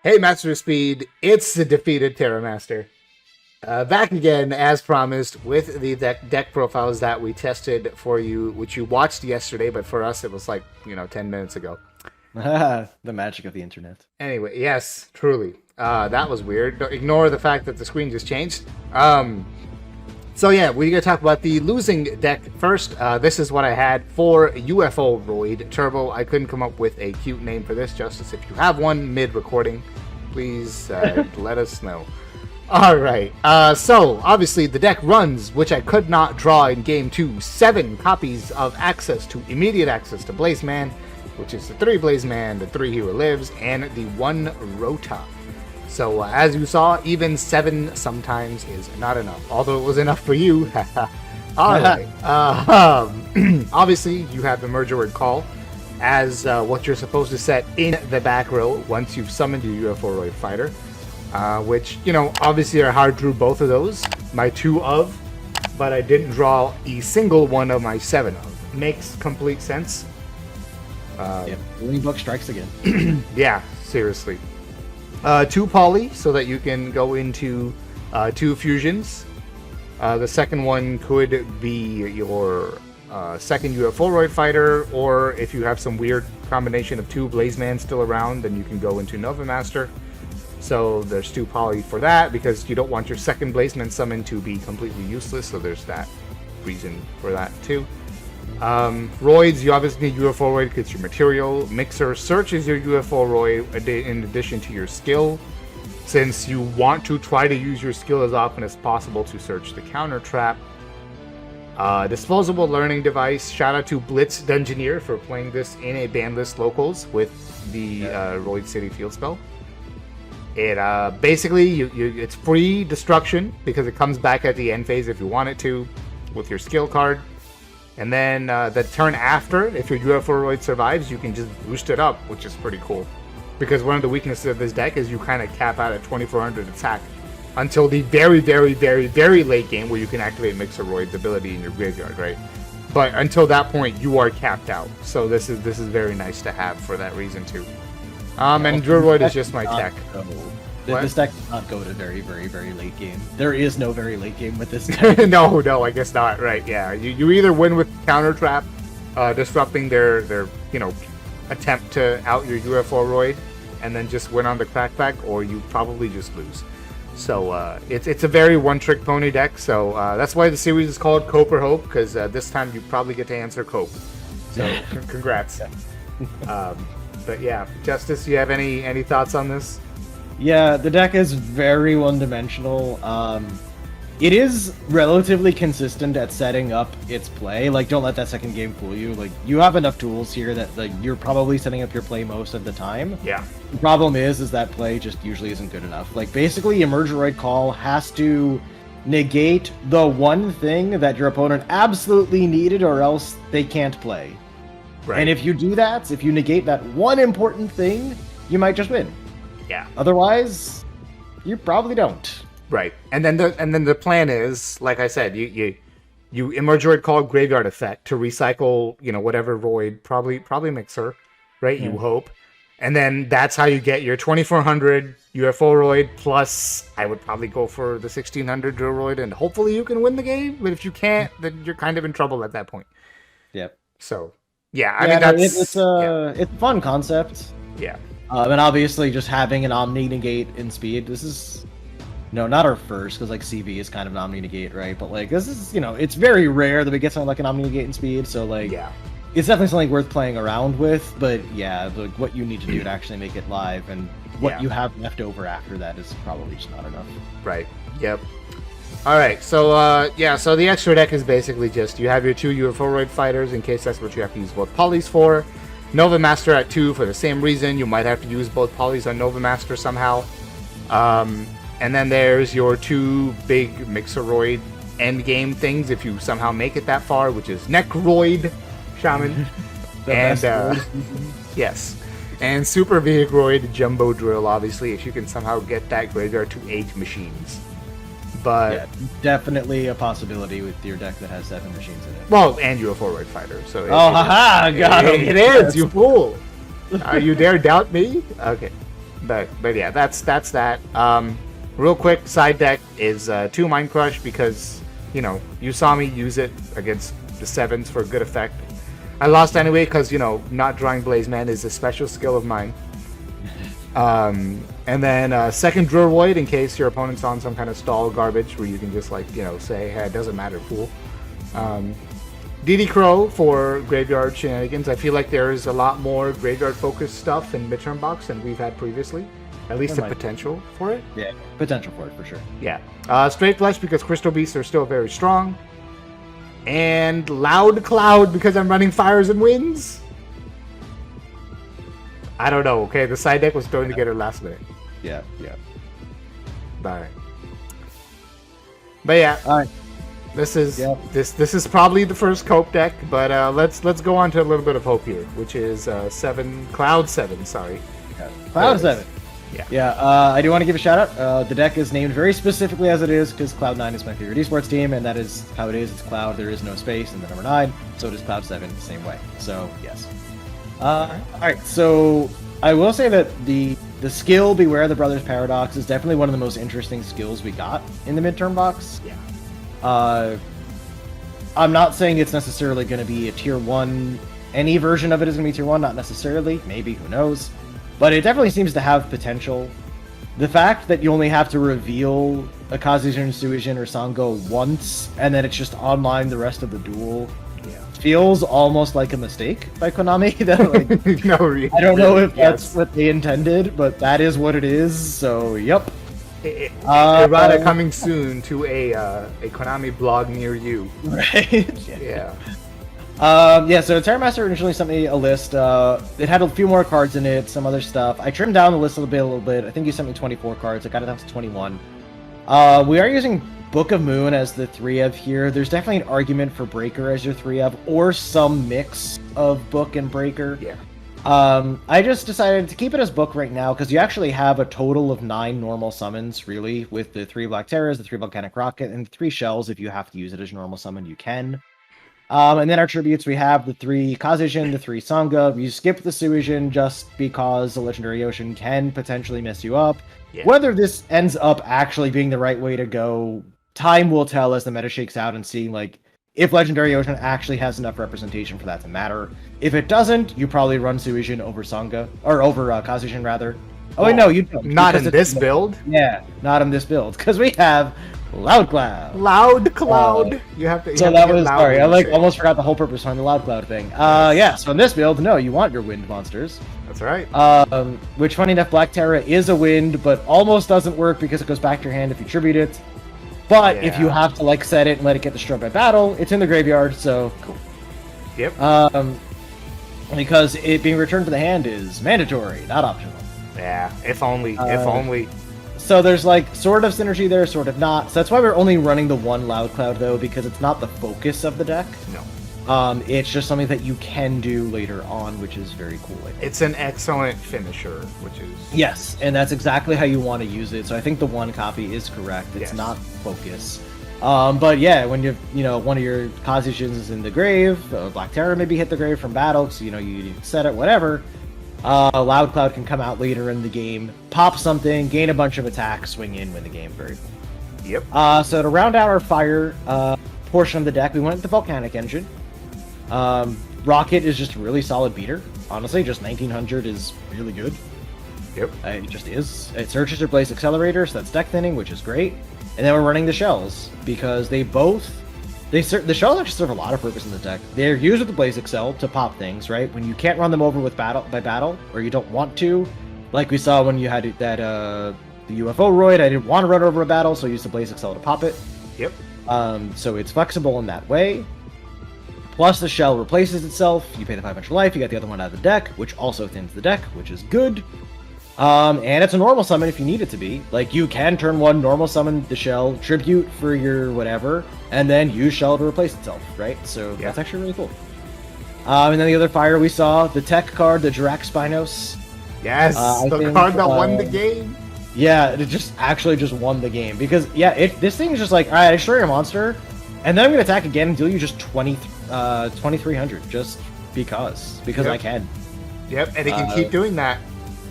Hey, Master of Speed, it's the defeated Terra Master. Back again, as promised, with the deck profiles that we tested for you, which you watched yesterday, but for us it was like, 10 minutes ago. The magic of the internet. Anyway, yes, truly. That was weird. Don't ignore the fact that the screen just changed. So yeah, we're going to talk about the losing deck first. This is what I had for UFO-roid Turbo. I couldn't come up with a cute name for this. Justice, if you have one mid-recording, please let us know. Alright, so obviously the deck runs, which I could not draw in Game 2, 7 copies of immediate access to Blazeman, which is the 3 Blazeman, the 3 Hero Lives, and the 1 Rota. So, as you saw, even 7 sometimes is not enough. Although it was enough for you. Alright. Obviously, you have the Merger Call as what you're supposed to set in the back row once you've summoned your UFO-roid fighter. Which, obviously I hard drew both of those. My 2 of, but I didn't draw a single one of my 7 of. Makes complete sense. Yep. Winning Book strikes again. Yeah, seriously. 2 poly, so that you can go into 2 fusions. The second one could be your second UFO-roid fighter, or if you have some weird combination of 2 Blazeman still around, then you can go into Nova Master. So there's 2 poly for that, because you don't want your second Blazeman summon to be completely useless, so there's that reason for that too. Roids, you obviously need UFO-roid because it's your material. Mixer searches your UFO-roid in addition to your skill, since you want to try to use your skill as often as possible to search the counter trap. Disposable learning device, shout out to Blitz Dungeoneer for playing this in a bandless locals with the Roid City field spell. It basically, it's free destruction because it comes back at the end phase if you want it to with your skill card. And then the turn after, if your UFO-roid survives, you can just boost it up, which is pretty cool. Because one of the weaknesses of this deck is you kind of cap out at 2400 attack until the very, very, very, very late game where you can activate Mixer-roid's ability in your graveyard, right? But until that point, you are capped out. So this is very nice to have for that reason too. And Duel is just my tech. This deck does not go to very, very, very late game. There is no very late game with this deck. no, I guess not. Right? Yeah, you either win with counter trap, disrupting their attempt to out your UFO-roid, and then just win on the crackback, or you probably just lose. So it's a very one-trick pony deck. So that's why the series is called Cope or Hope, because this time you probably get to answer Cope. So congrats. But yeah, Justice, you have any thoughts on this? Yeah, the deck is very one-dimensional. It is relatively consistent at setting up its play. Like, don't let that second game fool you. Like, you have enough tools here that you're probably setting up your play most of the time. Yeah. The problem is that play just usually isn't good enough. Like, basically, your Merger Call has to negate the one thing that your opponent absolutely needed, or else they can't play. Right. And if you do that, if you negate that one important thing, you might just win. Yeah. Otherwise, you probably don't. Right. And then the plan is, like I said, you Emerge Call Graveyard Effect to recycle, whatever Roid, probably Mixer, right? Yeah. You hope. And then that's how you get your 2400 UFO-roid, plus I would probably go for the 1600 Duel-roid, and hopefully you can win the game. But if you can't, then you're kind of in trouble at that point. Yep. So, yeah, I mean, that's... It's a fun concept. Yeah. And obviously just having an Omni-Negate in speed, this is... No, not our first, because, like, CV is kind of an Omni-Negate, right? But, like, this is, it's very rare that we get something like an Omni-Negate in speed, so, like... Yeah. It's definitely something worth playing around with, but, yeah, what you need to do to actually make it live, and what you have left over after that is probably just not enough. Right. Yep. Alright, so, so the extra deck is basically just, you have your 2 UFO-roid fighters, in case that's what you have to use both polys for. Nova Master at 2 for the same reason. You might have to use both polys on Nova Master somehow. And then there's your 2 big Mixer-roid endgame things if you somehow make it that far, which is Necroid Shaman. And yes. And Super Vehicroid Jumbo Drill, obviously, if you can somehow get that graveyard to 8 machines. But yeah, definitely a possibility with your deck that has 7 machines in it. Well, and UFO-roid fighter. So haha, got him. It is, you fool. You dare doubt me? Okay. But yeah, that's that. Real quick, side deck is 2 Mind Crush because, you know, you saw me use it against the 7s for good effect. I lost anyway because, you know, not drawing Blaze Man is a special skill of mine. And then second Ufo-roid in case your opponent's on some kind of stall garbage where you can just, like, you know, say, hey, it doesn't matter, fool. DD Crow for graveyard shenanigans. I feel like there's a lot more graveyard-focused stuff in Midterm Box than we've had previously. At least the potential for it. Yeah, potential for it, for sure. Yeah. Straight Flesh because Crystal Beasts are still very strong. And Loud Cloud because I'm running Fires and Winds. I don't know, okay? The side deck was thrown together last minute. Yeah. Alright. But yeah. Alright. This is probably the first Cope deck, but let's go on to a little bit of hope here, which is Cloud 7, sorry. Yeah. Cloud 7. Yeah, I do want to give a shout out. The deck is named very specifically as it is because Cloud9 is my favorite esports team, and that is how it is. It's Cloud, there is no space in the number 9, so does Cloud 7 the same way. So, yes. Alright, so I will say that the skill Beware the Brothers Paradox is definitely one of the most interesting skills we got in the Midterm Box. Yeah. I'm not saying it's necessarily going to be a tier 1. Any version of it is going to be tier 1, not necessarily. Maybe, who knows. But it definitely seems to have potential. The fact that you only have to reveal a Kazujin, Suijin, or Sango once, and then it's just online the rest of the duel, feels almost like a mistake by Konami. That, like, no, really, I don't know if that's what they intended, but that is what it is, so yep. Errata coming soon to a Konami blog near you. Right? Yeah. So Terramaster originally sent me a list. It had a few more cards in it, some other stuff. I trimmed down the list a little bit. I think you sent me 24 cards. I got it down to 21. We are using Book of Moon as the 3 of here. There's definitely an argument for Breaker as your 3 of, or some mix of Book and Breaker. Yeah. I just decided to keep it as Book right now, because you actually have a total of 9 normal summons, really, with the 3 Black Terrors, the 3 Volcanic Rocket, and 3 Shells. If you have to use it as your normal summon, you can. And then our tributes, we have the 3 Kazujin, the 3 Sangha. You skip the Suijin just because the Legendary Ocean can potentially mess you up. Yeah. Whether this ends up actually being the right way to go, time will tell as the meta shakes out and see, like, if Legendary Ocean actually has enough representation for that to matter. If it doesn't, you probably run Suijin over Sangha, or over Kazujin, rather. Oh, wait, no, you don't. Not in this build? Yeah, not in this build, because we have Loud Cloud. Loud Cloud. You have to. So that was sorry. I almost forgot the whole purpose behind the Loud Cloud thing. Yeah. So in this build, no, you want your wind monsters. That's right. Which, funny enough, Black Terra is a wind, but almost doesn't work because it goes back to your hand if you tribute it. But if you have to like set it and let it get destroyed by battle, it's in the graveyard. So cool. Yep. Because it being returned to the hand is mandatory, not optional. Yeah. If only. If only. So there's like sort of synergy there, sort of not. So that's why we're only running the 1 Loud Cloud though, because it's not the focus of the deck. No. It's just something that you can do later on, which is very cool. I think. It's an excellent finisher, which is yes, and that's exactly how you want to use it. So I think the 1 copy is correct. It's not focus. But yeah, when one of your Kazujins is in the grave, Black Terror maybe hit the grave from battle, so you set it, whatever. Loud Cloud can come out later in the game, pop something, gain a bunch of attacks, swing in, win the game. Very cool. Yep. So to round out our fire portion of the deck, we went with the Volcanic Engine. Rocket is just a really solid beater. Honestly, just 1900 is really good. Yep. It just is. It searches your Blaze Accelerator, so that's deck thinning, which is great. And then we're running the Shells, because the Shells actually serve a lot of purpose in the deck. They're used with the Blaze Excel to pop things, right? When you can't run them over with by battle, or you don't want to, like we saw when you had that the Ufo-roid, I didn't want to run over a battle, so I used the Blaze Excel to pop it. Yep. So it's flexible in that way. Plus the shell replaces itself, you pay the 500 life, you got the other one out of the deck, which also thins the deck, which is good. And it's a normal summon if you need it to be. Like, you can turn 1 normal summon the shell, tribute for your whatever, and then use shell to replace itself, right? So that's actually really cool. And then the other fire we saw, the tech card, the Jirac Spinos. Yes, the card that won the game. Yeah, it just won the game. Because, this thing is just like, alright, I destroy your monster, and then I'm going to attack again and deal you just 2300, just because yep. I can. Yep, and it can keep doing that.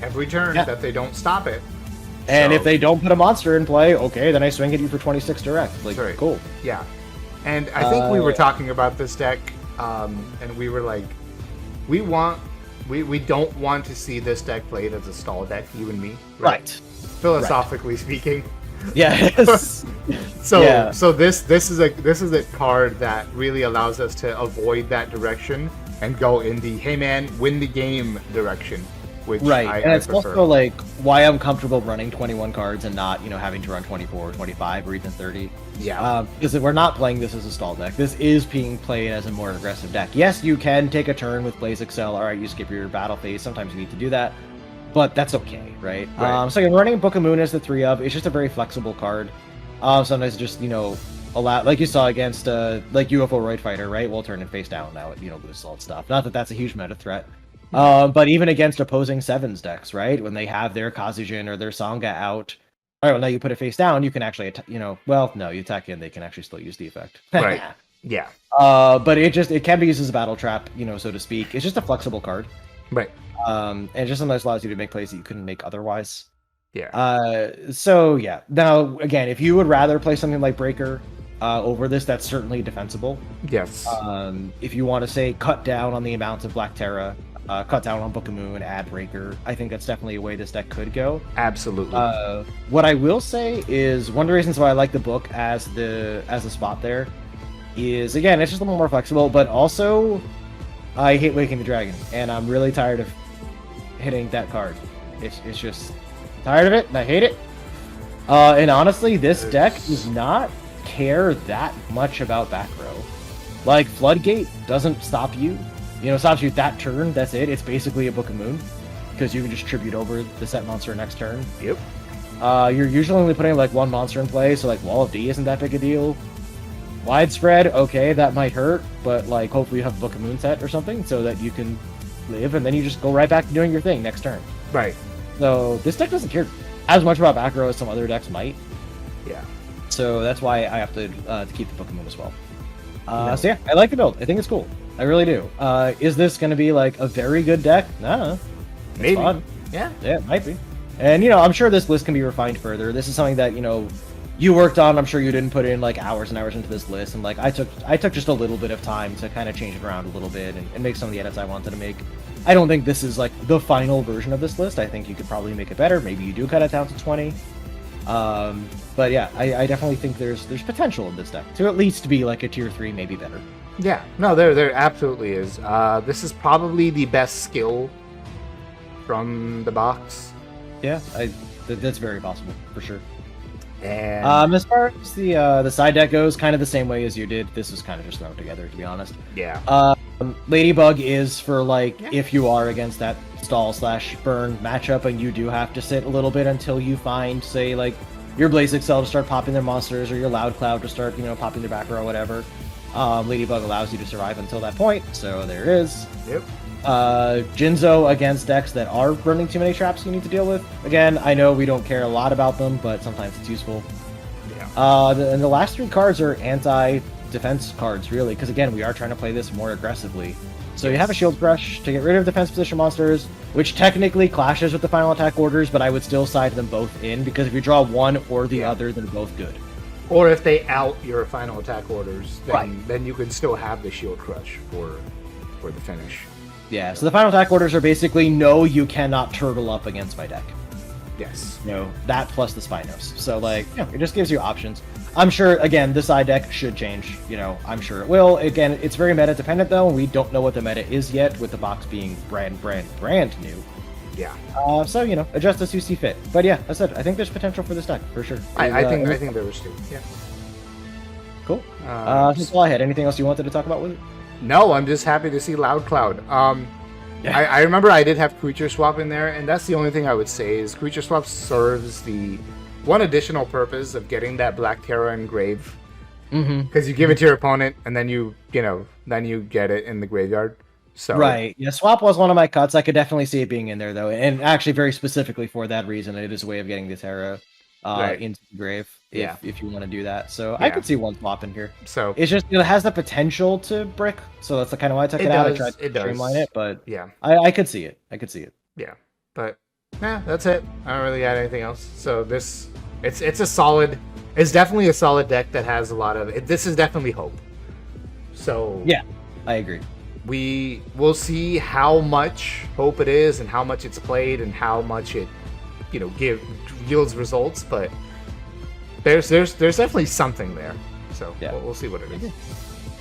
every turn Yeah. that they don't stop it. And So- if they don't put a monster in play, okay, then I swing at you for 26 direct. Like, Right. cool. Yeah. And I think we were talking about this deck, and we were like, we don't want to see this deck played as a stall deck, you and me. Right. Philosophically speaking. Yes. So Yeah. so this is a card that really allows us to avoid that direction and go in the hey man, win the game direction. Which Right, I and it's prefer. also like why I'm comfortable running 21 cards and not, having to run 24, 25, or even 30. Yeah. Because we're not playing this as a stall deck. This is being played as a more aggressive deck. Yes, you can take a turn with Blaze Excel. All right, you skip your battle phase. Sometimes you need to do that, but that's okay, right? Right. So again, running Book of Moon as the 3 of, it's just a very flexible card. Sometimes just, allow, like you saw against like UFO-roid fighter, right? We'll turn it face down now. It loses all its stuff. Not that that's a huge meta threat. But even against opposing sevens decks, right? When they have their Kazujin or their Sangha out, all right, well, now you put it face down, you can actually, well, no, you attack in, they can actually still use the effect. Right. Yeah. But it can be used as a battle trap, so to speak. It's just a flexible card. Right. And it just sometimes allows you to make plays that you couldn't make otherwise. Yeah. So yeah. Now, again, if you would rather play something like Breaker over this, that's certainly defensible. Yes. If you want to say cut down on the amount of Black Terra, cut down on Book of Moon, add Breaker, I think that's definitely a way this deck could go. Absolutely. What I will say is one of the reasons why I like the book as the spot there is, again, it's just a little more flexible, but also I hate Waking the Dragon, and I'm really tired of hitting that card. It's just tired of it, and I hate it. And honestly, this deck does not care that much about back row. Like, Floodgate doesn't stop you. Stops you that turn, that's it. It's basically a Book of Moon, because you can just tribute over the set monster next turn. Yep. You're usually only putting, like, one monster in play, so, like, Wall of D isn't that big a deal. Widespread, okay, that might hurt, but, like, hopefully you have a Book of Moon set or something, so that you can live, and then you just go right back to doing your thing next turn. Right. So, this deck doesn't care as much about back row as some other decks might. Yeah. So, that's why I have to keep the Book of Moon as well. So yeah, I like the build. I think it's cool. I really do. Is this going to be like a very good deck? Nah. Maybe. Fun. Yeah. Yeah, it might be. And I'm sure this list can be refined further. This is something that you worked on. I'm sure you didn't put in like hours and hours into this list, and like I took just a little bit of time to kind of change it around a little bit and make some of the edits I wanted to make. I don't think this is like the final version of this list. I think you could probably make it better. Maybe you do cut it down to 20. But yeah, I definitely think there's potential in this deck to at least be like a tier 3, maybe better. Yeah. No, there absolutely is. This is probably the best skill from the box. Yeah, that's very possible for sure. And As far as the side deck goes, kind of the same way as you did. This was kind of just thrown together, to be honest. yeah. Ladybug is for like Yeah. if you are against that stall/burn matchup and you do have to sit a little bit until you find, say, like your Blaze Excel to start popping their monsters or your Loud Cloud to start, popping their back row or whatever. Ladybug allows you to survive until that point, so there it is. Yep. Jinzo against decks that are running too many traps you need to deal with. Again, I know we don't care a lot about them, but sometimes it's useful. Yeah. And the last 3 cards are anti-defense cards, really, because again, we are trying to play this more aggressively. So you have a Shield Crush to get rid of defense position monsters, which technically clashes with the final attack orders, but I would still side them both in, because if you draw one or the other, they're both good. Or if they out your final attack orders, then Right. then you can still have the Shield Crush for the finish. Yeah, so the final attack orders are basically, no, you cannot turtle up against my deck. Yes. That plus the Spinos. So, like, it just gives you options. I'm sure, again, the side deck should change. I'm sure it will. Again, it's very meta dependent, though, and we don't know what the meta is yet, with the box being brand new. Yeah. So, adjust as you see fit. But yeah, as I said, I think there's potential for this deck, for sure. I think there was 2. Yeah. Cool. That's all I had. Anything else you wanted to talk about with it? No, I'm just happy to see Loud Cloud. I remember I did have Creature Swap in there, and that's the only thing I would say is Creature Swap serves the one additional purpose of getting that Black Terra engraved. Because you give it to your opponent, and then you get it in the graveyard. So Right. Yeah, Swap was one of my cuts. I could definitely see it being in there, though. And actually, very specifically for that reason, it is a way of getting the Terra into the grave if you want to do that. So I could see one swap in here. So It's just, it has the potential to brick. So that's kind of why I took it out. I tried to It does. streamline it, but yeah, I could see it. I could see it. yeah. But Yeah, that's it. I don't really got anything else. So it's a solid. It's definitely a solid deck that has a lot of. This is definitely hope. So Yeah, I agree. We will see how much hope it is, and how much it's played, and how much it, yields results. But there's definitely something there. So Yeah. we'll see what it is.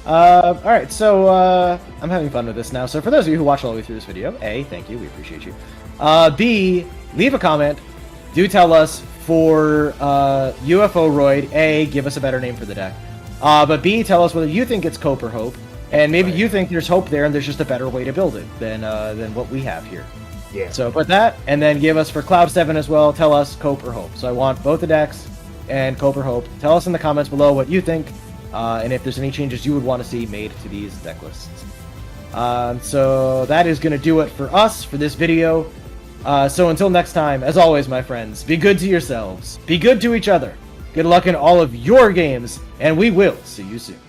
All right, so I'm having fun with this now. So for those of you who watched all the way through this video, A, thank you, we appreciate you. B, leave a comment. Do tell us for UFO-roid. A, give us a better name for the deck. But B, tell us whether you think it's cope or hope, and maybe you think there's hope there, and there's just a better way to build it than what we have here. Yeah. So put that, and then give us for Cloud 7 as well. Tell us cope or hope. So I want both the decks and cope or hope. Tell us in the comments below what you think. And if there's any changes you would want to see made to these deck lists. So that is going to do it for us for this video. So until next time, as always, my friends, be good to yourselves, be good to each other, good luck in all of your games, and we will see you soon.